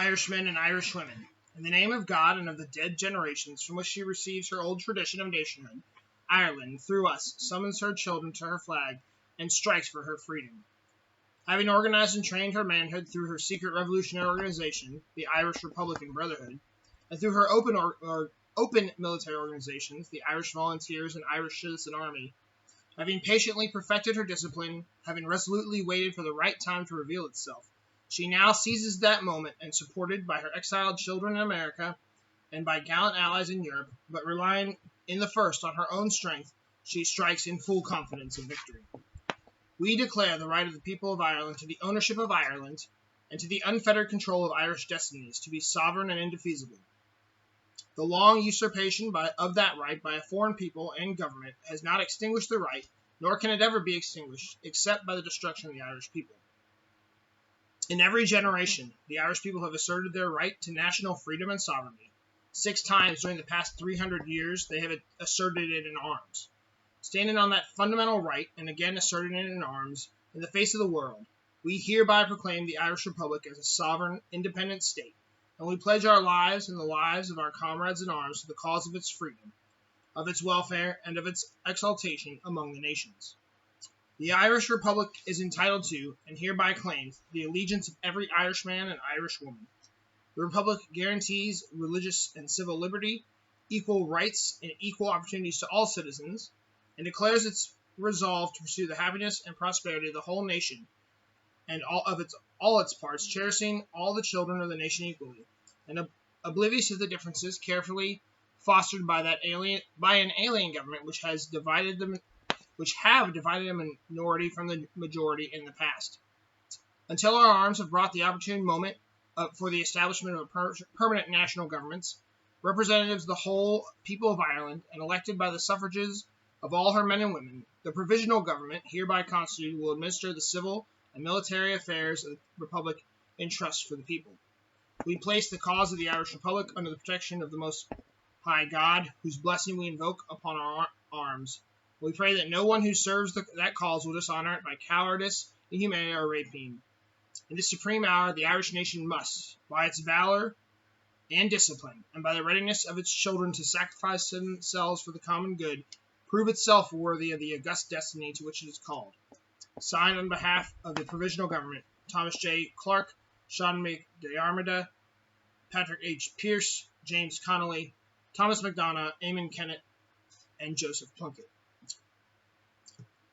Irishmen and Irish women. In the name of God and of the dead generations from which she receives her old tradition of nationhood, Ireland, through us, summons her children to her flag and strikes for her freedom. Having organized and trained her manhood through her secret revolutionary organization, the Irish Republican Brotherhood, and through her open military organizations, the Irish Volunteers and Irish Citizen Army, having patiently perfected her discipline, having resolutely waited for the right time to reveal itself, she now seizes that moment and, supported by her exiled children in America and by gallant allies in Europe, but relying in the first on her own strength, she strikes in full confidence of victory. We declare the right of the people of Ireland to the ownership of Ireland and to the unfettered control of Irish destinies to be sovereign and indefeasible. The long usurpation of that right by a foreign people and government has not extinguished the right, nor can it ever be extinguished, except by the destruction of the Irish people. In every generation, the Irish people have asserted their right to national freedom and sovereignty. 6 times during the past 300 years, they have asserted it in arms. Standing on that fundamental right, and again asserting it in arms, in the face of the world, we hereby proclaim the Irish Republic as a sovereign, independent state, and we pledge our lives and the lives of our comrades in arms to the cause of its freedom, of its welfare, and of its exaltation among the nations. The Irish Republic is entitled to, and hereby claims, the allegiance of every Irishman and Irish woman. The Republic guarantees religious and civil liberty, equal rights and equal opportunities to all citizens, and declares its resolve to pursue the happiness and prosperity of the whole nation and all its parts, cherishing all the children of the nation equally, and oblivious of the differences carefully fostered by an alien government which have divided the minority from the majority in the past. Until our arms have brought the opportune moment for the establishment of permanent national governments, representatives of the whole people of Ireland, and elected by the suffrages of all her men and women, the provisional government, hereby constituted, will administer the civil and military affairs of the Republic in trust for the people. We place the cause of the Irish Republic under the protection of the Most High God, whose blessing we invoke upon our arms. We pray that no one who serves that cause will dishonor it by cowardice, inhumanity, or rapine. In this supreme hour, the Irish nation must, by its valor and discipline, and by the readiness of its children to sacrifice themselves for the common good, prove itself worthy of the august destiny to which it is called. Signed on behalf of the Provisional Government, Thomas J. Clark, Sean McDiarmida, Patrick H. Pierce, James Connolly, Thomas McDonough, Eamon Kennett, and Joseph Plunkett.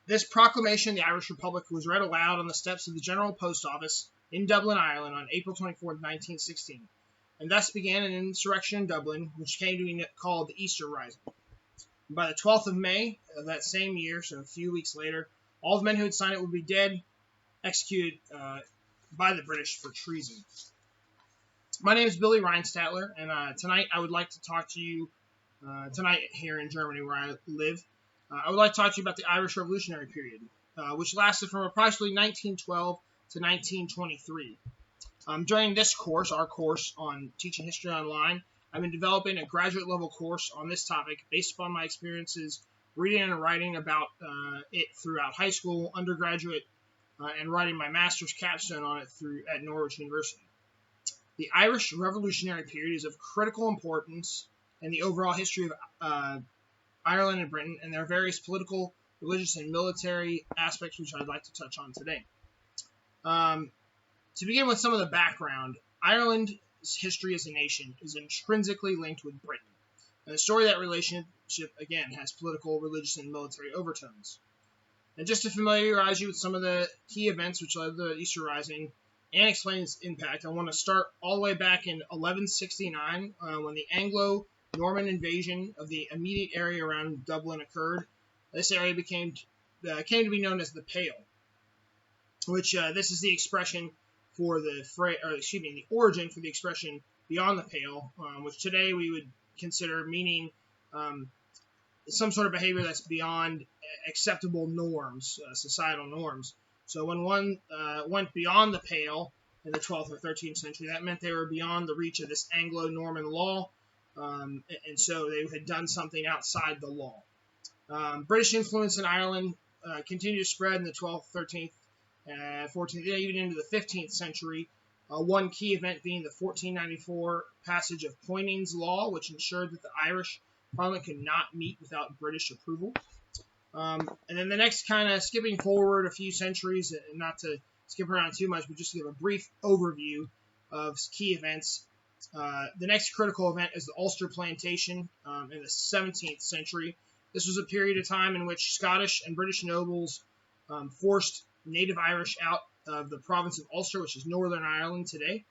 This proclamation of the Irish Republic was read aloud on the steps of the General Post Office in Dublin, Ireland on April 24, 1916, and thus began an insurrection in Dublin, which came to be called the Easter Rising. By the 12th of May of that same year, so a few weeks later, all the men who had signed it would be dead, executed by the British for treason. My name is Billy Reinstatler, and tonight I would like to talk to you, tonight here in Germany where I live, I would like to talk to you about the Irish Revolutionary period, which lasted from approximately 1912 to 1923. During this course, our course on Teaching History Online, I've been developing a graduate-level course on this topic based upon my experiences reading and writing about it throughout high school, undergraduate, and writing my master's capstone on it at Norwich University. The Irish Revolutionary period is of critical importance in the overall history of Ireland and Britain, and there are various political, religious, and military aspects which I'd like to touch on today. To begin with some of the background, Ireland's history as a nation is intrinsically linked with Britain, and the story of that relationship, again, has political, religious, and military overtones. And just to familiarize you with some of the key events which led to the Easter Rising and explain its impact, I want to start all the way back in 1169 when the Anglo-Norman invasion of the immediate area around Dublin occurred. This area came to be known as the Pale, which this is the expression for the origin for the expression beyond the Pale, which today we would consider meaning some sort of behavior that's beyond acceptable norms, societal norms. So when one went beyond the Pale in the 12th or 13th century, that meant they were beyond the reach of this Anglo-Norman law, and so they had done something outside the law. British influence in Ireland continued to spread in the 12th, 13th, 14th, even into the 15th century, One key event being the 1494 passage of Poynings Law, which ensured that the Irish Parliament could not meet without British approval. And then the next, kind of skipping forward a few centuries, and not to skip around too much, but just to give a brief overview of key events. The next critical event is the Ulster Plantation in the 17th century. This was a period of time in which Scottish and British nobles forced native Irish out of the province of Ulster, which is Northern Ireland today.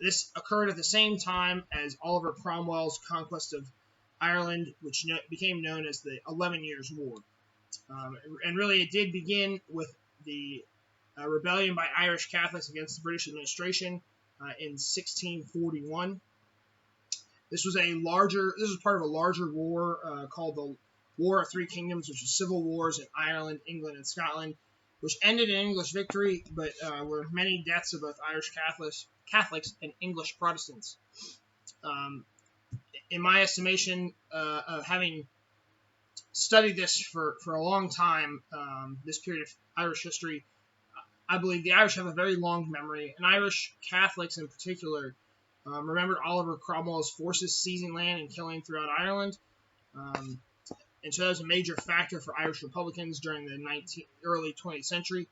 This occurred at the same time as Oliver Cromwell's conquest of Ireland, which became known as the 11 Years' War. And really, it did begin with the rebellion by Irish Catholics against the British administration in 1641. This was part of a larger war called the War of Three Kingdoms, which was civil wars in Ireland, England, and Scotland, which ended in English victory, but were many deaths of both Irish Catholics and English Protestants. In my estimation, of having studied this for a long time, this period of Irish history, I believe the Irish have a very long memory, and Irish Catholics in particular remembered Oliver Cromwell's forces seizing land and killing throughout Ireland. And so that was a major factor for Irish Republicans during the early 20th century.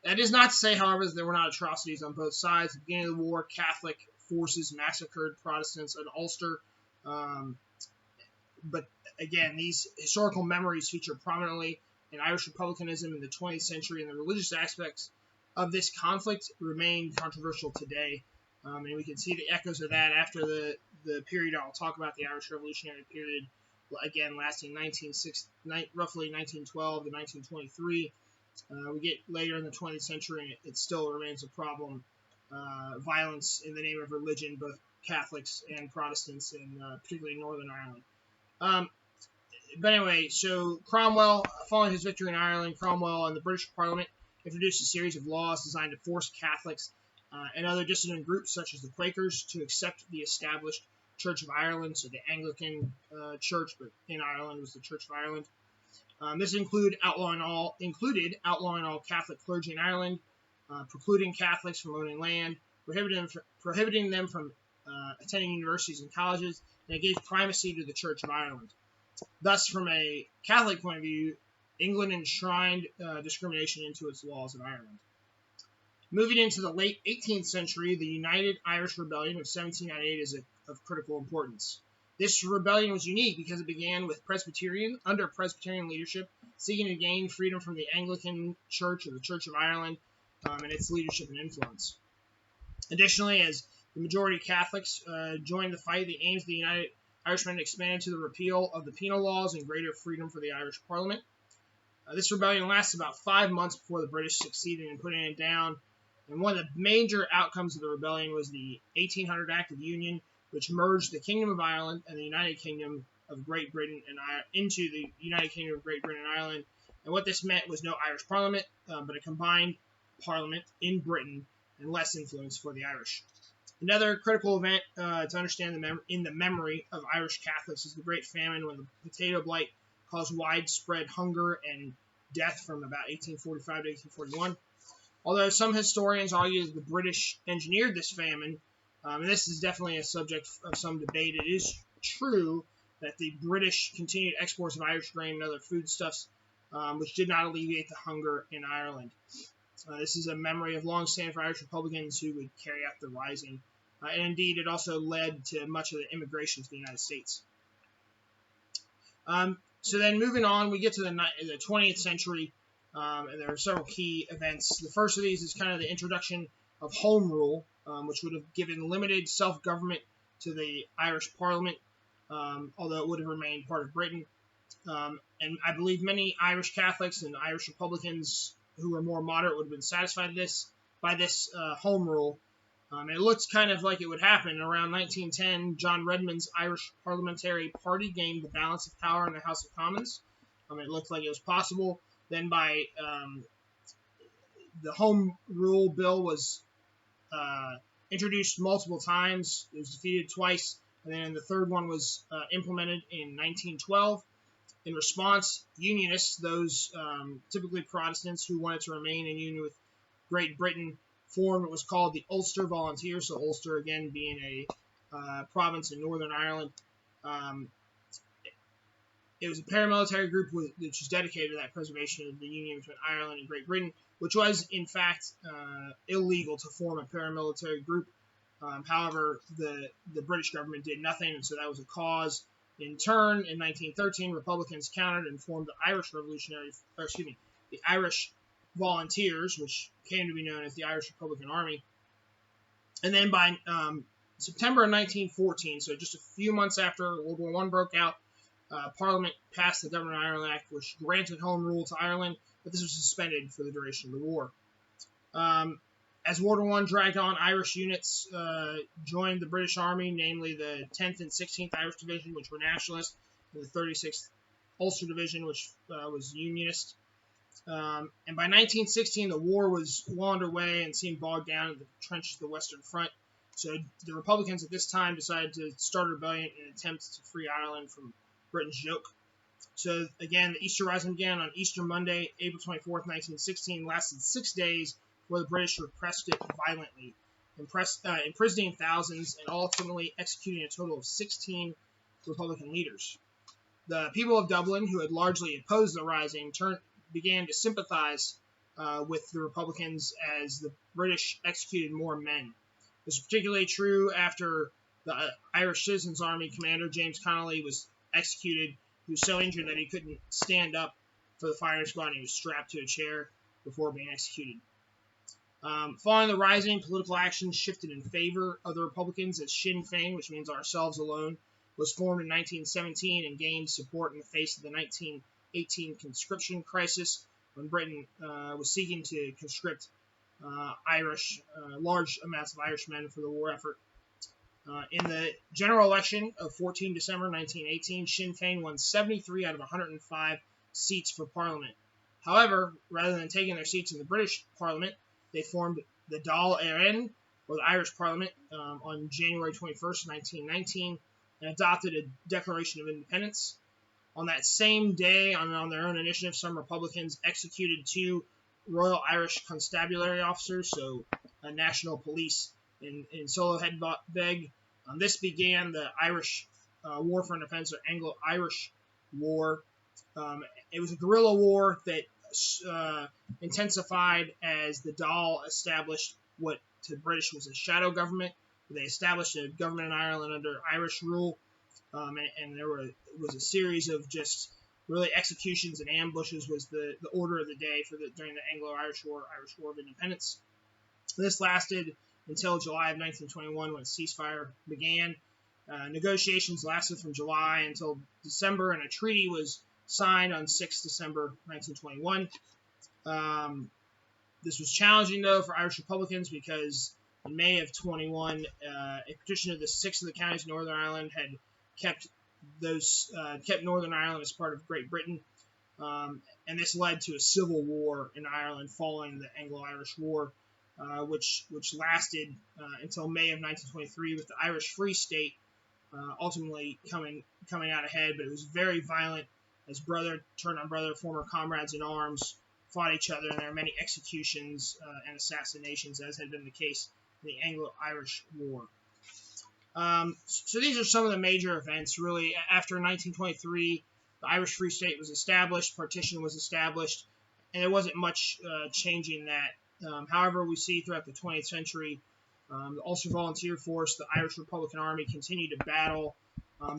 That is not to say, however, that there were not atrocities on both sides. At the beginning of the war, Catholic forces massacred Protestants in Ulster. But again, these historical memories feature prominently in Irish republicanism in the 20th century, and the religious aspects of this conflict remain controversial today. And we can see the echoes of that after the period I'll talk about, the Irish Revolutionary period, again lasting roughly 1912 to 1923. We get later in the 20th century, and it still remains a problem. Violence in the name of religion, both Catholics and Protestants, in particularly Northern Ireland. But anyway, so Cromwell, following his victory in Ireland, Cromwell and the British Parliament introduced a series of laws designed to force Catholics and other dissident groups, such as the Quakers, to accept the established Church of Ireland, so the Anglican Church, but in Ireland was the Church of Ireland. This included outlawing all Catholic clergy in Ireland, precluding Catholics from owning land, prohibiting them from attending universities and colleges, and it gave primacy to the Church of Ireland. Thus, from a Catholic point of view, England enshrined discrimination into its laws in Ireland. Moving into the late 18th century, the United Irish Rebellion of 1798 is of critical importance. This rebellion was unique because it began with under Presbyterian leadership, seeking to gain freedom from the Anglican Church or the Church of Ireland and its leadership and influence. Additionally, as the majority of Catholics joined the fight, the aims of the United Irishmen expanded to the repeal of the penal laws and greater freedom for the Irish Parliament. This rebellion lasted about 5 months before the British succeeded in putting it down, and one of the major outcomes of the rebellion was the 1800 Act of Union, which merged the Kingdom of Ireland and the United Kingdom of Great Britain into the United Kingdom of Great Britain and Ireland. And what this meant was no Irish Parliament, but a combined Parliament in Britain and less influence for the Irish. Another critical event to understand in the memory of Irish Catholics is the Great Famine, when the potato blight caused widespread hunger and death from about 1845 to 1841. Although some historians argue that the British engineered this famine, and this is definitely a subject of some debate, it is true that the British continued exports of Irish grain and other foodstuffs, which did not alleviate the hunger in Ireland. This is a memory of long-standing for Irish Republicans who would carry out the rising. And indeed, it also led to much of the immigration to the United States. So then moving on, we get to the 20th century, and there are several key events. The first of these is kind of the introduction of Home Rule, which would have given limited self-government to the Irish Parliament, although it would have remained part of Britain. And I believe many Irish Catholics and Irish Republicans who were more moderate would have been satisfied by this Home Rule. And it looks kind of like it would happen. Around 1910, John Redmond's Irish Parliamentary Party gained the balance of power in the House of Commons. It looked like it was possible. Then by the Home Rule bill was introduced multiple times. It was defeated twice, and then the third one was implemented in 1912. In response, Unionists, those typically Protestants who wanted to remain in union with Great Britain, formed what was called the Ulster Volunteers. So Ulster, again, being a province in Northern Ireland. It was a paramilitary group which was dedicated to that preservation of the union between Ireland and Great Britain, which was, in fact, illegal to form a paramilitary group. However, the British government did nothing, and so that was a cause. In turn, in 1913, Republicans countered and formed the Irish Volunteers, which came to be known as the Irish Republican Army. And then by September of 1914, so just a few months after World War I broke out, Parliament passed the Government of Ireland Act, which granted home rule to Ireland, but this was suspended for the duration of the war. As World War I dragged on, Irish units joined the British Army, namely the 10th and 16th Irish Division, which were nationalist, and the 36th Ulster Division, which was unionist. And by 1916, the war was well underway and seemed bogged down in the trenches of the Western Front. So the Republicans at this time decided to start a rebellion in an attempt to free Ireland from Britain's yoke. So again, the Easter Rising began on Easter Monday, April 24th, 1916, lasted 6 days, where the British repressed it violently, imprisoning thousands and ultimately executing a total of 16 Republican leaders. The people of Dublin, who had largely opposed the rising, began to sympathize with the Republicans as the British executed more men. This was particularly true after the Irish Citizens Army commander, James Connolly, was executed. He was so injured that he couldn't stand up for the firing squad, and he was strapped to a chair before being executed. Following the rising, political action shifted in favor of the Republicans as Sinn Féin, which means ourselves alone, was formed in 1917 and gained support in the face of the 1918 conscription crisis, when Britain was seeking to conscript large amounts of Irish men for the war effort. In the general election of 14 December 1918, Sinn Féin won 73 out of 105 seats for Parliament. However, rather than taking their seats in the British Parliament, they formed the Dáil Éireann, or the Irish Parliament, on January 21st, 1919, and adopted a Declaration of Independence. On that same day, on their own initiative, some Republicans executed 2 Royal Irish Constabulary officers, so national police, in Solo Headbeg. This began the Irish War for Independence, or Anglo-Irish War. It was a guerrilla war that intensified as the Dáil established what to the British was a shadow government. They established a government in Ireland under Irish rule, and there was a series of just really executions and ambushes was the order of the day during the Anglo-Irish War, Irish War of Independence. This lasted until July of 1921, when a ceasefire began. Negotiations lasted from July until December, and a treaty was signed on 6 December 1921. This was challenging, though, for Irish Republicans because in May of 21, a petition of the 6 of the counties of Northern Ireland had kept Northern Ireland as part of Great Britain, and this led to a civil war in Ireland following the Anglo-Irish War, which lasted until May of 1923, with the Irish Free State ultimately coming out ahead. But it was very violent, as brother turned on brother, former comrades in arms fought each other, and there were many executions and assassinations, as had been the case in the Anglo-Irish War. So these are some of the major events. Really, after 1923, the Irish Free State was established, partition was established, and there wasn't much changing that. However, we see throughout the 20th century, the Ulster Volunteer Force, the Irish Republican Army continued to battle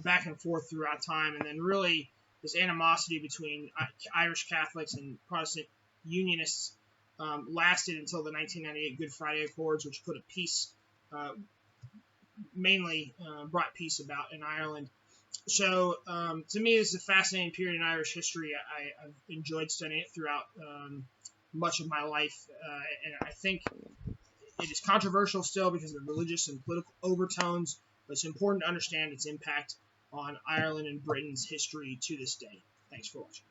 back and forth throughout time, and then really this animosity between Irish Catholics and Protestant Unionists lasted until the 1998 Good Friday Accords, which put a peace, mainly brought peace about in Ireland. So to me, this is a fascinating period in Irish history. I've enjoyed studying it throughout much of my life, and I think it is controversial still because of the religious and political overtones, but it's important to understand its impact on Ireland and Britain's history to this day. Thanks for watching.